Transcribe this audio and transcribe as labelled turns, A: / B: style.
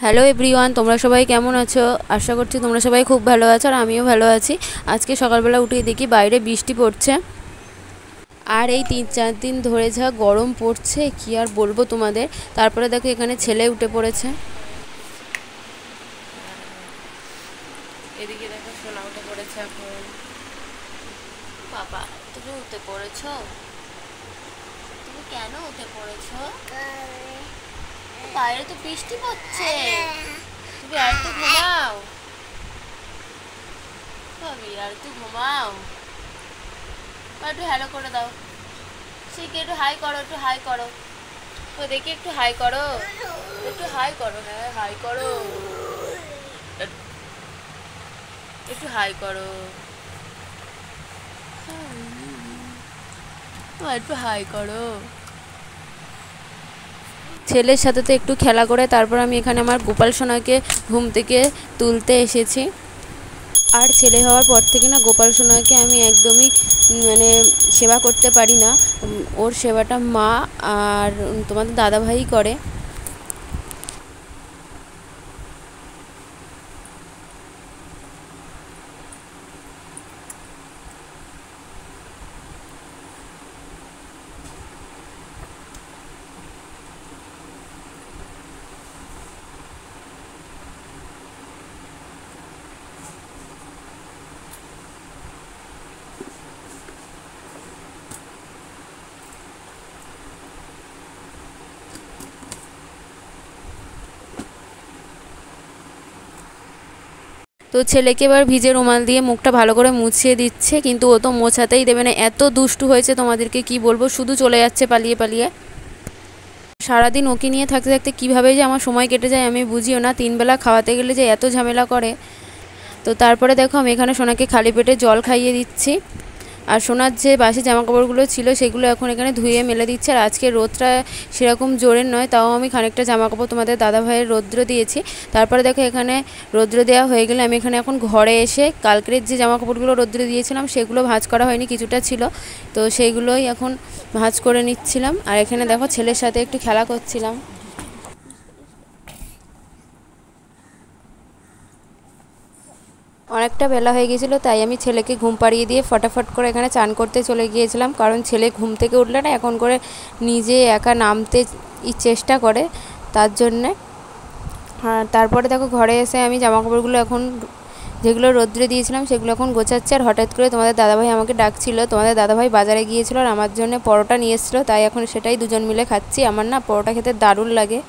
A: Hello everyone, তোমরা সবাই কেমন আছো? আশা করছি তোমরা সবাই খুব ভালো আছো আর আমিও ভালো আছি। আজকে সকালবেলা উঠে দেখি বাইরে বৃষ্টি পড়ছে। আর এই 3-4 দিন ধরে যা গরম পড়ছে কি আর বলবো তোমাদের। তারপরে দেখো এখানে ছেলে উঠে পড়েছে। এদিকে দেখো সোনা উঠে পড়েছে এখন। বাবা, তুমি উঠে পড়েছো? তুমি কেন উঠে পড়েছো? বাইরে তো বৃষ্টি পড়ছে, তুমি আর একটু ঘুমাও। ভাবি আর একটু ঘুমাও, একটু হ্যালো করে দাও। শিখে একটু হাই করো, একটু হাই করো। তো দেখি একটু হাই করো, একটু হাই করো। হ্যাঁ হাই করো, একটু হাই করো, একটু হাই করো। ছেলের সাথে তো একটু খেলা করে তারপর আমি এখানে আমার গোপাল সোনাকে ঘুম থেকে তুলতে এসেছি। আর ছেলে হওয়ার পর থেকে না গোপাল সোনাকে আমি একদমই মানে সেবা করতে পারি না। ওর সেবাটা মা আর তোমাদের দাদাভাই করে। তো ছেলেকে এবার ভিজে রুমাল দিয়ে মুখটা ভালো করে মুছিয়ে দিচ্ছে, কিন্তু ও তো মোছাতেই দেবে না। এত দুষ্টু হয়েছে তোমাদেরকে কি বলবো, শুধু চলে যাচ্ছে পালিয়ে পালিয়ে। সারাদিন ওকে নিয়ে থাকতে থাকতে কীভাবে যে আমার সময় কেটে যায় আমি বুঝিও না। 3 বেলা খাওয়াতে গেলে যে এত ঝামেলা করে। তো তারপরে দেখো আমি এখানে সোনাকে খালি পেটে জল খাইয়ে দিচ্ছি। আর সোনার যে বাসি জামাকাপড়গুলো ছিল সেগুলো এখন এখানে ধুয়ে মেলে দিচ্ছে। আর আজকে রোদটা সেরকম জোরের নয়, তাও আমি খানিকটা জামাকাপড় তোমাদের দাদাভাইয়ের রৌদ্র দিয়েছি। তারপরে দেখো এখানে রৌদ্র দেওয়া হয়ে গেলে আমি এখানে এখন ঘরে এসে কালকের যে জামাকাপড়গুলো রৌদ্র দিয়েছিলাম সেগুলো ভাঁজ করা হয়নি, কিছুটা ছিল, তো সেইগুলোই এখন ভাঁজ করে নিচ্ছিলাম। আর এখানে দেখো ছেলের সাথে একটু খেলা করছিলাম। অনেকটা বেলা হয়ে গিয়েছিলো, তাই আমি ছেলেকে ঘুম পাড়িয়ে দিয়ে ফটাফট করে এখানে চান করতে চলে গিয়েছিলাম। কারণ ছেলে ঘুম থেকে উঠলে না এখন করে নিজে একা নামতে চেষ্টা করে, তার জন্যে। আর তারপরে দেখো ঘরে এসে আমি জামাকাপড়গুলো এখন যেগুলো রোদ্রে দিয়েছিলাম সেগুলো এখন গোছাচ্ছি। আর হঠাৎ করে তোমাদের দাদাভাই আমাকে ডাকছিল। তোমাদের দাদাভাই বাজারে গিয়েছিলো আর আমার জন্য পরোটা নিয়ে এসেছিলো, তাই এখন সেটাই দুজন মিলে খাচ্ছি। আমার না পরোটা খেতে দারুণ লাগে।